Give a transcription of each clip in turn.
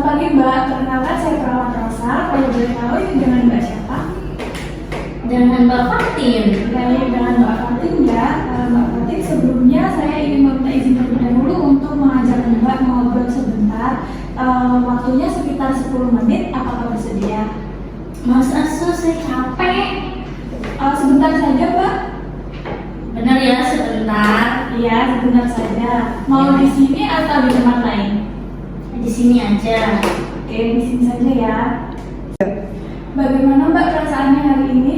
pagi Mbak, perkenalkan saya perawat Rosa. Kalau boleh tahu ini dengan Mbak siapa? Dengan Mbak Fatin. Baik, dengan Mbak Fatin ya. Mbak Fatin, sebelumnya saya ingin meminta izin terlebih dahulu untuk mengajak Mbak ngobrol sebentar. Waktunya sekitar 10 menit, apakah bersedia? Mas Asu, saya capek. Sebentar saja Mbak. Benar ya, sebentar. Iya, sebentar saja. Mau di sini atau di tempat lain? Di sini aja. Oke, di sini saja ya. Bagaimana Mbak perasaannya hari ini?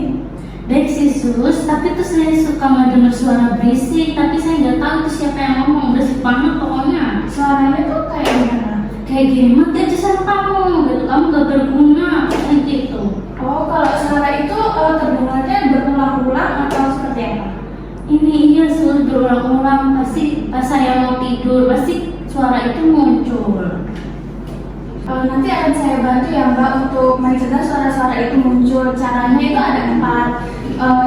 Baik sih Sus, tapi tuh saya suka mendengar suara berisik, tapi saya nggak tahu tuh siapa yang ngomong, berisik banget pokoknya. Suaranya tuh kayak gimana? Kayak gini, mati aja suara kamu, gitu. Kamu gak berguna, kayak gitu. Oh, kalau suara itu terdengarnya berulang-ulang atau seperti apa? Ini iya Sus, berulang-ulang, pasti pas saya mau tidur, pasti suara itu muncul. Nanti akan saya bantu ya Mbak untuk mencegah suara-suara itu muncul. Caranya itu ada 4.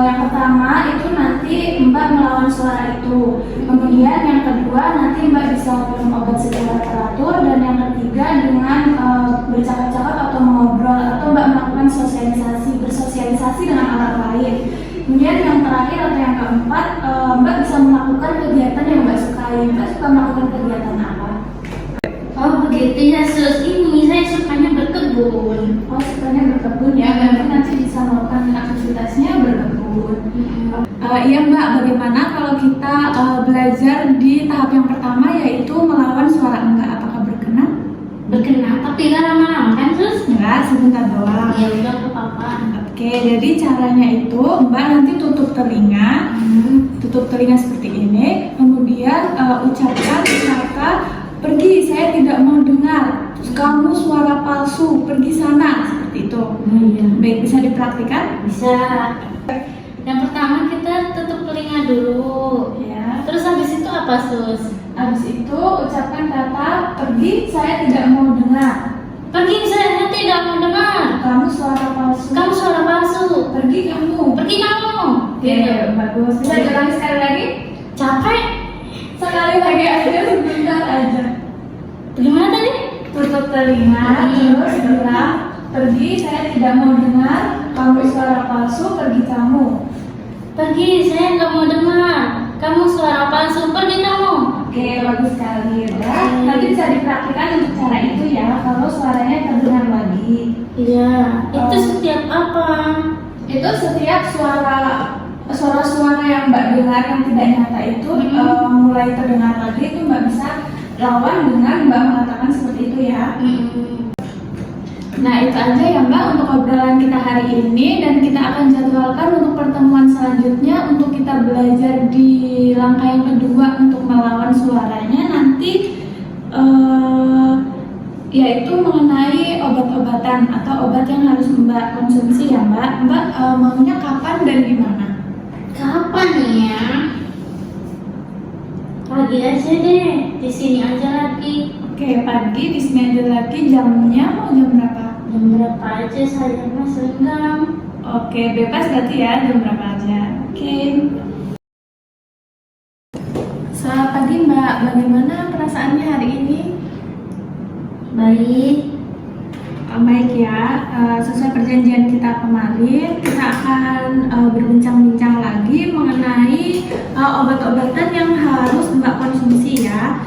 Yang pertama itu nanti Mbak melawan suara itu. Kemudian yang kedua nanti Mbak bisa minum obat secara teratur. Dan yang ketiga dengan bercakap-cakap atau mengobrol atau Mbak melakukan bersosialisasi dengan orang lain. Kemudian yang terakhir atau yang keempat, Mbak bisa melakukan kegiatan yang Mbak sukai. Mbak suka melakukan kegiatan apa? Oh begitu ya Sus, ini saya sukanya berkebun. Oh, sukanya berkebun ya, berarti nanti bisa melakukan aktivitasnya berkebun. Iya Mbak, bagaimana kalau kita belajar di tahap yang pertama yaitu melawan suara enggak? Apakah berkenan? Berkenan, tapi gak lama-lama kan Sus? Enggak, sebentar doang. Ya udah ke papa. Oke, jadi caranya itu Mbak nanti tutup telinga seperti ini, kemudian ucapkan kata pergi, saya tidak mau dengar. Terus kamu suara palsu, pergi sana, seperti itu. Iya. Baik, bisa dipraktikkan? Bisa. Yang pertama kita tutup telinga dulu. Ya. Terus habis itu apa Sus? Habis itu ucapkan kata pergi, saya tidak mau dengar. Pergi, saya tidak mau dengar. Kamu suara palsu. Kamu suara palsu. Pergi kamu. Pergi kamu. Oke, bagus. Bisa diulangi sekali lagi? Capek. Sekali lagi aja, sebentar aja. Gimana tadi? Tutup telinga, terus bilang pergi, saya tidak mau dengar. Kamu suara palsu, pergi kamu. Pergi, saya nggak mau dengar. Kamu suara palsu, pergi kamu. Oke, bagus sekali ya. Nanti bisa dipraktikkan untuk cara itu ya. Kalau suaranya terdengar lagi. Iya. Itu setiap apa? Itu setiap suara-suara yang Mbak dengar yang tidak nyata itu mulai terdengar lagi, itu Mbak bisa lawan dengan Mbak mengatakan seperti itu ya. Nah, itu aja ya Mbak untuk obrolan kita hari ini, dan kita akan jadwalkan untuk pertemuan selanjutnya untuk kita belajar di langkah yang kedua untuk melawan suaranya nanti, yaitu mengenai obat-obatan atau obat yang harus Mbak konsumsi ya Mbak. Mbak maunya kapan dan gimana? Kapan ya? Pagi aja deh. Di sini aja lagi. Oke, pagi di sini aja lagi. Jamnya mau jam berapa? Jam berapa aja saya mas renggang. Oke, bebas berarti ya, jam berapa aja. Oke. Selamat pagi Mbak, bagaimana perasaannya hari ini? Baik. Baik ya, sesuai perjanjian kita kemarin, kita akan berbincang-bincang lagi mengenai obat-obatan yang harus Mbak konsumsi ya.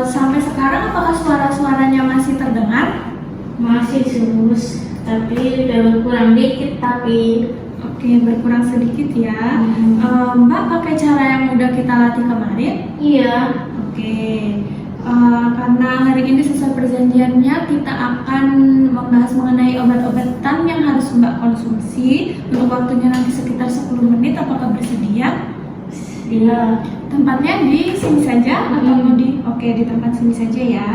Sampai sekarang apakah suara-suaranya masih terdengar? Masih Sus, tapi udah berkurang dikit tapi. Oke, berkurang sedikit ya. Mbak pakai cara yang udah kita latih kemarin? Iya. Oke. Karena hari ini sesuai perjanjiannya kita akan membahas mengenai obat-obatan yang harus Mbak konsumsi untuk waktunya nanti sekitar 10 menit. Apakah bersedia? Iya. Tempatnya di sini saja atau mau di? Oke, di tempat sini saja ya.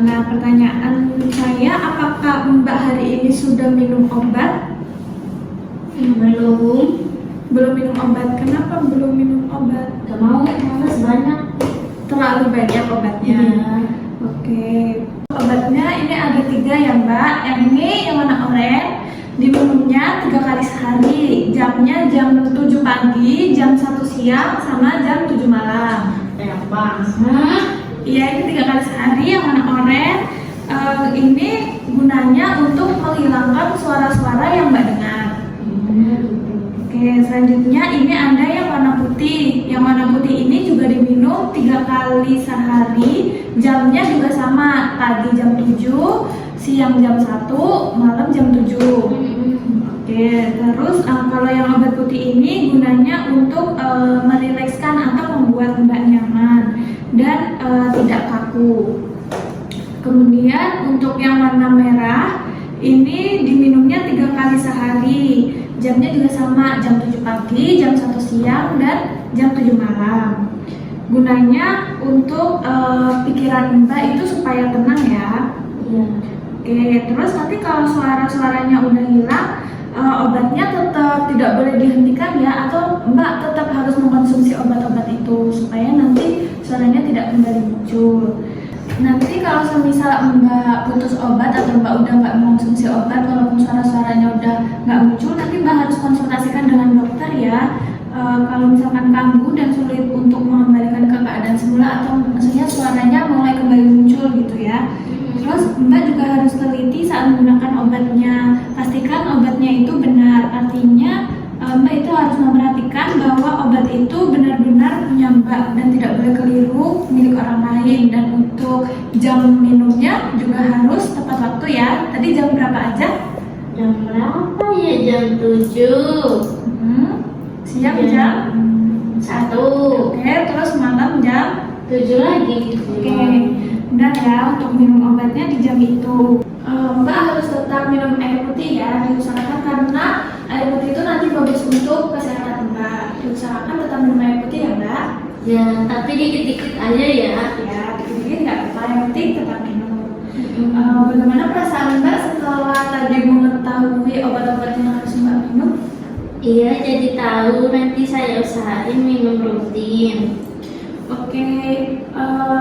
Nah, pertanyaan saya, apakah Mbak hari ini sudah minum obat? Belum. Belum minum obat. Kenapa belum minum obat? Gak mau, males banyak. Terlalu banyak obatnya. Iya. Oke. Obatnya ini ada 3 ya Mbak. Yang ini yang warna oranye, diminumnya 3 kali sehari. Jamnya jam 7 pagi, jam 1 siang, sama jam 7 malam. Banyak banget. Iya, ini 3 kali sehari yang warna oranye. Ini gunanya untuk menghilangkan suara-suara yang Mbak dengar. Oke, selanjutnya ini ada yang warna putih. Yang warna putih ini juga diminum 3 kali sehari. Jamnya juga sama, pagi jam 7, siang jam 1, malam jam 7. Oke, terus kalau yang obat putih ini gunanya untuk merilekskan atau membuat Mbak nyaman dan tidak kaku. Kemudian untuk yang warna merah ini diminumnya 3 kali sehari. Jamnya juga sama, jam 7 pagi, jam 1 siang, dan jam 7 malam. Gunanya untuk pikiran Mbak itu supaya tenang ya. Iya. Oke, terus nanti kalau suara-suaranya udah hilang, obatnya tetap tidak boleh dihentikan ya, atau Mbak tetap harus mengkonsumsi obat-obat itu supaya nanti suaranya tidak kembali muncul. Nanti kalau semisal Mbak putus obat atau Mbak udah nggak mengkonsumsi obat walaupun suara-suaranya udah nggak muncul, nanti Mbak harus konsultasikan dengan dokter ya. Kalau misalkan kambuh dan sulit untuk mengembalikan ke keadaan semula atau maksudnya suaranya mulai kembali muncul gitu ya. Terus Mbak juga harus teliti saat menggunakan obatnya. Pastikan obatnya itu benar, artinya Mbak itu harus memperhatikan bahwa obat itu benar-benar punya Mbak dan tidak boleh keliru milik orang lain. Dan untuk jam minumnya juga harus tepat waktu ya. Tadi jam berapa aja? Jam berapa ya? Jam 7. Siang jam 1. Oke, terus malam jam 7 lagi. Oke, udah ya untuk minum obatnya di jam itu. Mbak harus tetap minum air putih ya, diusahakan karena air putih itu nanti bagus untuk kesehatan Mbak. Diusahakan tetap minum air putih ya Mbak. Ya, tapi dikit-dikit aja ya. Ya, dikit-dikit nggak apa-apa, yang penting tetap minum. Bagaimana perasaan Mbak setelah tadi mengetahui obat-obat yang harus Mbak minum? Iya, jadi tahu, nanti saya usahain minum rutin. Oke,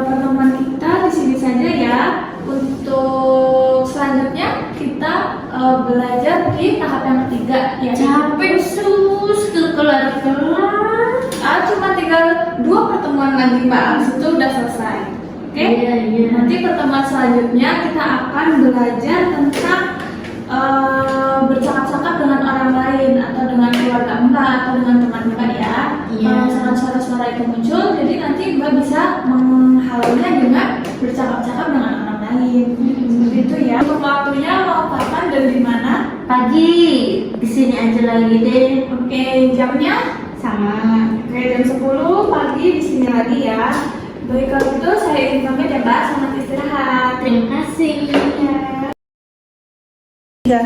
pertemuan kita di sini saja ya. Untuk selanjutnya kita belajar di tahap yang ketiga ya. Capek sus, kelar-kelar. Cuma tinggal 2 pertemuan lagi Mbak, habis itu udah selesai. Oke? Iya, iya. Nanti pertemuan selanjutnya kita akan belajar tentang bercakap-cakap dengan orang lain atau dengan keluarga Mbak atau dengan teman Mbak ya. Iya. Kalau suara-suara itu muncul, jadi nanti Mbak bisa menghalaunya dengan bercakap-cakap dengan orang lain. Seperti itu ya. Untuk waktunya mau kapan dan di mana? Pagi, di sini aja lagi deh. Oke, jamnya Sama. oke, jam 10 pagi di sini lagi ya. Baik, kalau gitu saya izin pamit ya Mbak, selamat istirahat. Terima kasih. Ya.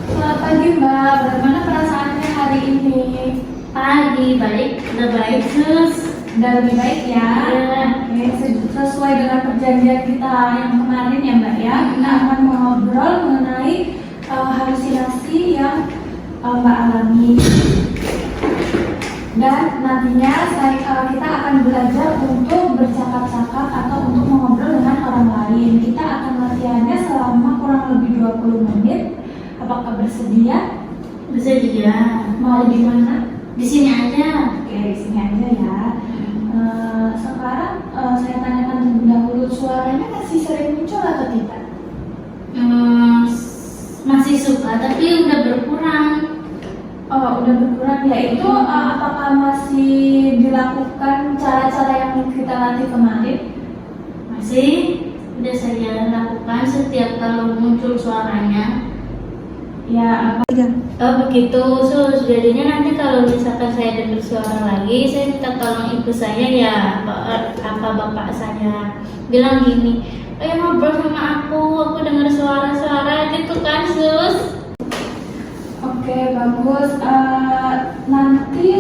Selamat pagi Mbak, bagaimana perasaannya hari ini? Pagi, baik, udah baik sus. Udah lebih baik ya? Iya. Oke, sesuai dengan perjanjian kita yang kemarin ya Mbak ya, kita akan mengobrol mengenai halusinasi yang Mbak alami. Dan nantinya kita akan belajar untuk bercakap-cakap atau untuk mengobrol dengan orang lain. Kita akan latihannya selama kurang lebih 20 menit. Apakah bersedia? Bisa dia. Mau di mana? Di sini aja. Oke, di sini aja ya. Sekarang saya tanyakan terlebih dahulu, suaranya masih sering muncul atau tidak? Masih suka, tapi udah berkurang. Oh, udah berkurang ya. Itu apakah masih dilakukan cara-cara yang kita latih kemarin? Masih udah saya lakukan setiap kalau muncul suaranya. Ya, apa? Oh begitu sus, jadinya nanti kalau misalkan saya dengar suara lagi, saya minta tolong ibu saya ya, apa bapak saya bilang gini, ayo ngobrol sama aku dengar suara-suara gitu kan sus. Oke, bagus. Nanti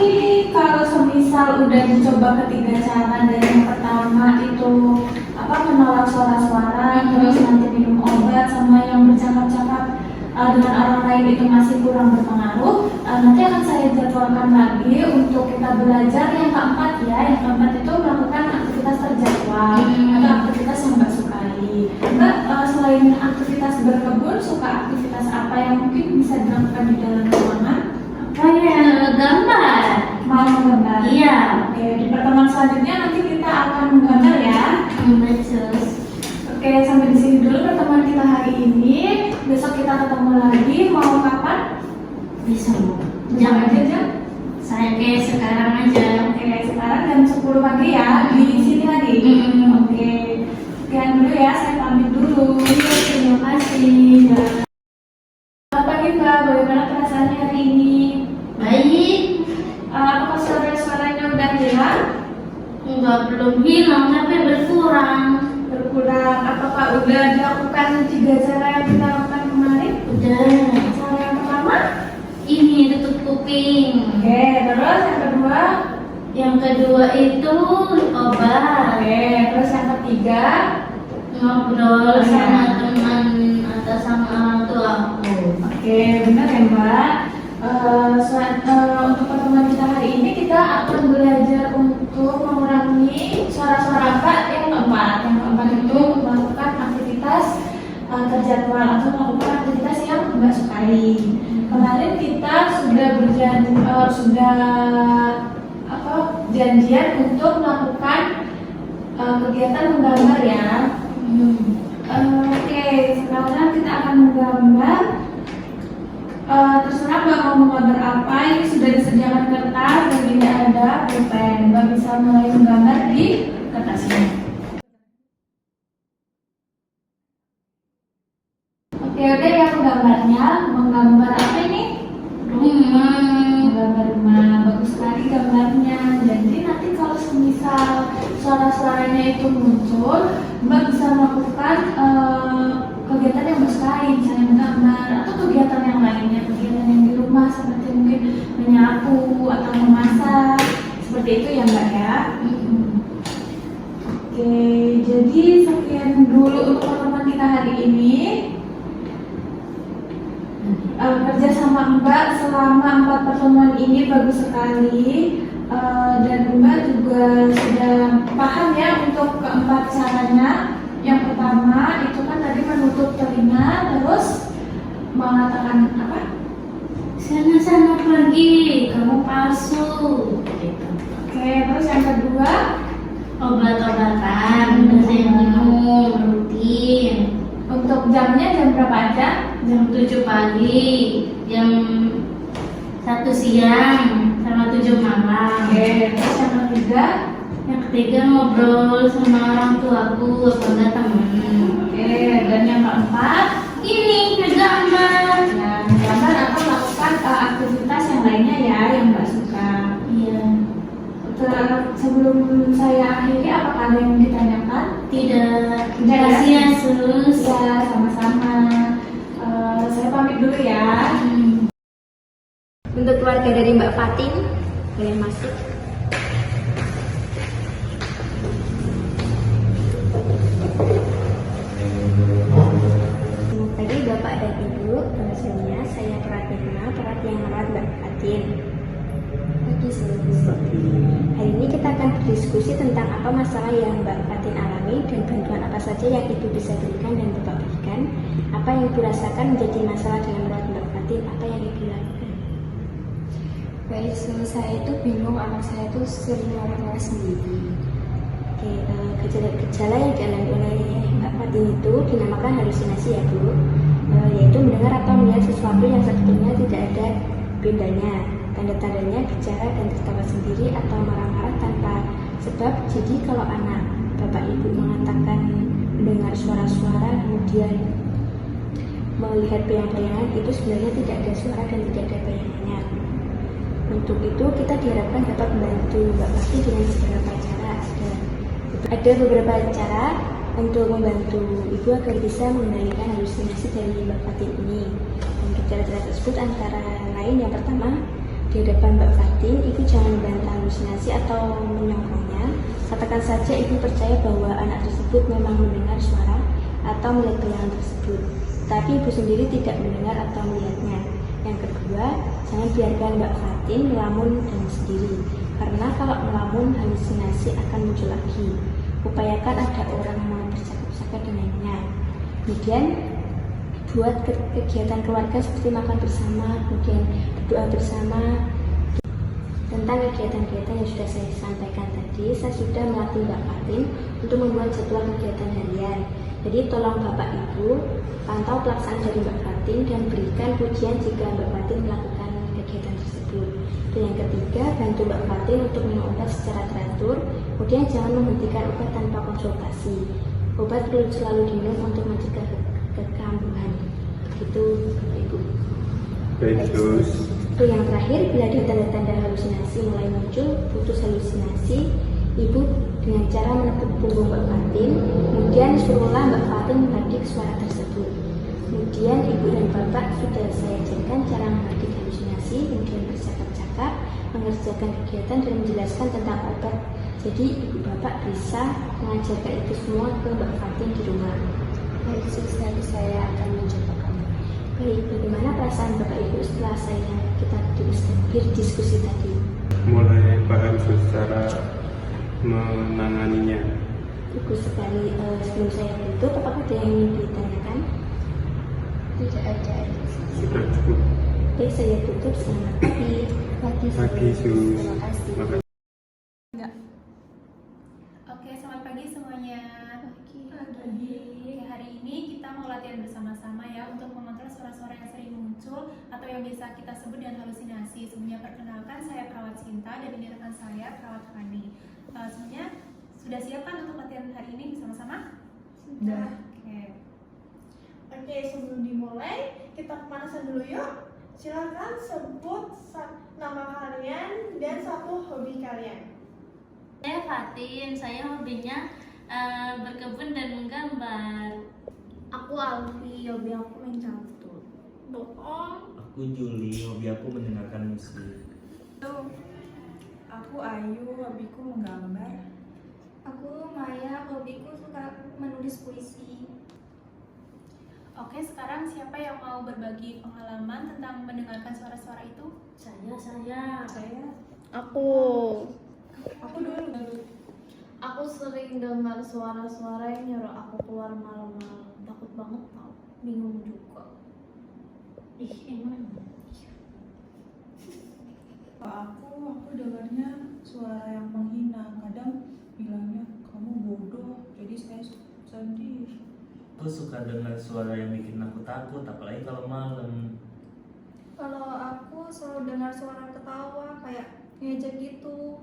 kalau semisal udah dicoba ketiga cara, dari yang pertama itu menolak suara-suara, terus nanti minum obat, sama yang bercakap-cakap dengan orang lain itu masih kurang berpengaruh, nanti akan saya jadwalkan lagi untuk kita belajar yang keempat ya. Yang keempat itu melakukan aktivitas terjadwal atau aktivitas yang Mbak sukai. Mbak selain aktivitas berkebun, suka aktivitas apa yang mungkin bisa dilakukan di dalam ruangan? Kayak gambar. Mau menggambar? Iya. Oke, di pertemuan selanjutnya nanti kita akan menggambar ya. hari ini. Besok kita ketemu lagi. Mau kapan? Bisa Bu. Jam aja jam? Saya kayak sekarang aja. Oke, sekarang jam 10 pagi ya. Di sini lagi. Oke. Sekian dulu ya. Saya pamit dulu. Terima kasih. Selamat pagi Mbak. Bagaimana perasaannya hari ini? Baik. Apakah suara-suaranya udah hilang? Enggak, belum hilang tapi berkurang. Berkurang. Apakah udah dilakukan 3 cara yang kita lakukan kemarin? Udah. Cara yang pertama? Ini tutup kuping. Oke, terus yang kedua? Yang kedua itu obat. Oke, terus yang ketiga? Ngobrol sama teman atau sama orang tua aku. Oke, benar ya Mbak. Untuk pertemuan kita hari ini kita akan belajar untuk mengurangi suara-suara Mbak yang keempat. Yang keempat itu melakukan aktivitas terjadwal atau melakukan aktivitas yang Mbak sukai. Kemarin kita sudah janjian untuk melakukan kegiatan menggambar ya. Oke, sekarang kita akan menggambar. Terserah Mbak mau menggambar apa. Ini sudah disediakan kertas dan ini ada pulpen. Mbak bisa mulai menggambar di kertasnya. Oke, udah ya menggambarnya. Menggambar apa ini? Rumah. Menggambar rumah. Bagus sekali gambarnya. Jadi nanti kalau semisal suara-suaranya itu muncul, Mbak bisa melakukan kegiatan yang Mbak sukai, misalnya menggambar atau kegiatan yang lainnya, kegiatan yang di rumah seperti mungkin menyapu atau memasak, seperti itu ya Mbak ya. Oke, jadi sekian dulu untuk pertemuan kita hari ini. Kerja sama Mbak selama 4 pertemuan ini bagus sekali. Dan Mbak juga sudah paham ya untuk keempat caranya. Yang pertama itu kan tadi menutup telinga, terus mengatakan apa? Sana-sana pergi, kamu palsu. Gitu. Oke, terus yang kedua Obat-obatan, saya minum rutin. untuk jamnya jam berapa aja? Jam 7 pagi, jam 1 siang, sama 7 malam. Oke, terus yang ketiga? Yang ketiga ngobrol sama orang tuaku atau enggak teman. Oke, dan yang keempat? Ini gambar. Nah, gambar atau melakukan aktivitas yang lainnya ya yang Mbak suka. Iya. Sebelum saya akhiri, apakah ada yang ditanyakan? Tidak. Tidak ya? Kasih ya sus. Ya, sama-sama. Saya pamit dulu ya. Untuk keluarga dari Mbak Fatin, boleh masuk. Selamat pagi Bapak dan Ibu, sebelumnya saya Pratina, perat yang merawat Mbak Fatin. Hari ini kita akan berdiskusi tentang apa masalah yang Mbak Fatin alami dan bantuan apa saja yang Ibu bisa berikan dan Bapak berikan. Apa yang Ibu rasakan menjadi masalah dalam merawat Mbak Fatin, apa yang Ibu lakukan? Baik, saya itu bingung, anak saya itu sering marah-marah sendiri. Oke, gejala yang dialami oleh Mbak Fatin itu dinamakan halusinasi ya Bu, yaitu mendengar atau melihat sesuatu yang sebetulnya tidak ada bedanya. Tanda-tandanya bicara dan tertawa sendiri atau marah-marah tanpa sebab. Jadi kalau anak Bapak Ibu mengatakan mendengar suara-suara kemudian melihat bayang-bayangan, itu sebenarnya tidak ada suara dan tidak ada bayangannya. Untuk itu kita diharapkan dapat membantu Mbak Fatin dengan beberapa cara. Ada beberapa cara untuk membantu Ibu agar bisa mengendalikan halusinasi dari Mbak Fatin ini. Untuk cara-cara tersebut antara lain yang pertama, di hadapan Mbak Fatin, Ibu jangan membantah halusinasi atau menyongkongnya. Katakan saja Ibu percaya bahwa anak tersebut memang mendengar suara atau melihat bayangan tersebut, tapi Ibu sendiri tidak mendengar atau melihatnya. Yang kedua, jangan biarkan Mbak Fatin melamun dan sendiri, karena kalau melamun halusinasi akan muncul lagi. Upayakan ada orang yang mau bercakap-cakap dengannya. Kemudian buat kegiatan keluarga seperti makan bersama, kemudian berdoa bersama. Tentang kegiatan-kegiatan yang sudah saya sampaikan tadi, saya sudah melatih Mbak Fatin untuk membuat jadwal kegiatan harian. Jadi tolong Bapak Ibu pantau pelaksanaan dari Mbak Fatin dan berikan pujian jika Mbak Fatin melakukan kegiatan tersebut. Dan yang ketiga, bantu Mbak Fatin untuk minum obat secara teratur, kemudian jangan menghentikan obat tanpa konsultasi. Obat perlu selalu diminum untuk mencegah kekambuhan. Begitu Bapak Ibu. Baik, terus. Itu yang terakhir, bila ada tanda-tanda halusinasi mulai muncul, putus halusinasi, Ibu dengan cara menepuk punggung Mbak Fatin, kemudian suruhlah Mbak Fatin menghadik suara tersebut. Kemudian Ibu dan Bapak sudah saya ajarkan cara menghadik halusinasi, kemudian bercakap-cakap, mengerjakan kegiatan dan menjelaskan tentang obat. Jadi Ibu Bapak bisa mengajarkan itu semua ke Mbak Fatin di rumah. Baik, nanti saya akan mencobakan. Baik, bagaimana perasaan Bapak Ibu setelah kita berdiskusi tadi? Mulai paham secara menanganinya. Bagus sekali. Sebelum saya tutup, apakah ada yang ingin ditanyakan? Tidak ada. Sudah cukup. Baik, saya tutup. Selamat pagi. Pagi, Sus. Terima kasih. Makasih. Oke, selamat pagi semuanya. Pagi. Oke, hari ini kita mau latihan bersama-sama ya untuk mengontrol suara-suara yang sering muncul atau yang biasa kita sebut dengan halusinasi. Sebelumnya perkenalkan, saya Perawat Sinta dan ini rekan saya Perawat Fani. Semuanya sudah siap kan untuk latihan hari ini bersama-sama? Sudah. Oke, Sebelum dimulai, kita pemanasan dulu yuk. Silakan sebut nama kalian dan satu hobi kalian. Saya Fatin, saya hobinya berkebun dan menggambar. Aku Alfi, hobi aku main catur. Bohong. Aku Juli, hobi aku mendengarkan musik. Aku Ayu, hobiku menggambar. Aku Maya, hobiku suka menulis puisi. Oke, sekarang siapa yang mau berbagi pengalaman tentang mendengarkan suara-suara itu? Saya. Aku dulu. Aku sering dengar suara-suara yang nyuruh aku keluar malam-malam. Takut banget tau, bingung juga. Ih, emang. Aku dengarnya suara yang menghina. Kadang bilangnya kamu bodoh. Jadi saya sedih. Aku suka dengar suara yang bikin aku takut, apalagi kalau malam. Kalau aku selalu dengar suara ketawa kayak ngejek gitu.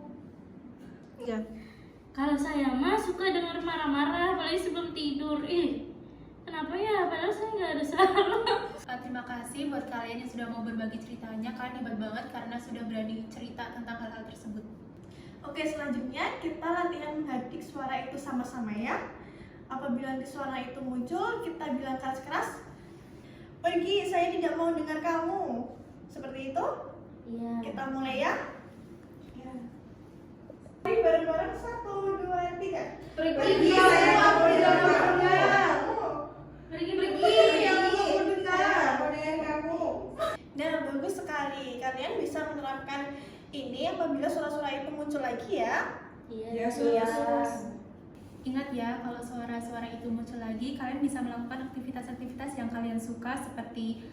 Kalau saya mah suka dengar marah-marah, apalagi sebelum tidur. Kenapa ya? Padahal saya nggak ada salah. Terima kasih buat kalian yang sudah mau berbagi ceritanya. Kalian hebat banget karena sudah berani cerita tentang hal-hal tersebut. Oke, selanjutnya kita latihan menghadik suara itu sama-sama ya. Apabila nanti suara itu muncul, kita bilang keras-keras, "Pergi, saya tidak mau dengar kamu." Seperti itu. Iya. Kita mulai ya. Mari bareng-bareng, 1, 2, 3. Pergi, saya tidak mau dengar kamu. Pergi, aku mau dengar kamu. Nah, bagus sekali. Kalian bisa menerapkan ini apabila suara-suara itu muncul lagi ya. Iya. Ingat ya, kalau suara-suara itu muncul lagi, kalian bisa melakukan aktivitas-aktivitas yang kalian suka seperti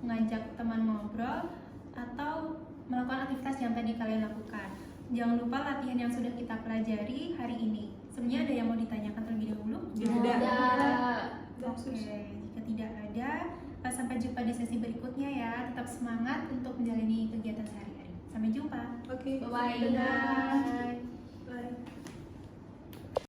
mengajak teman ngobrol atau melakukan aktivitas yang tadi kalian lakukan. Jangan lupa latihan yang sudah kita pelajari hari ini. Sebenarnya ada yang mau ditanyakan terlebih dahulu? Oke, jika tidak ada, sampai jumpa di sesi berikutnya ya. Tetap semangat untuk menjalani kegiatan sehari-hari. Sampai jumpa. Oke. Bye-bye.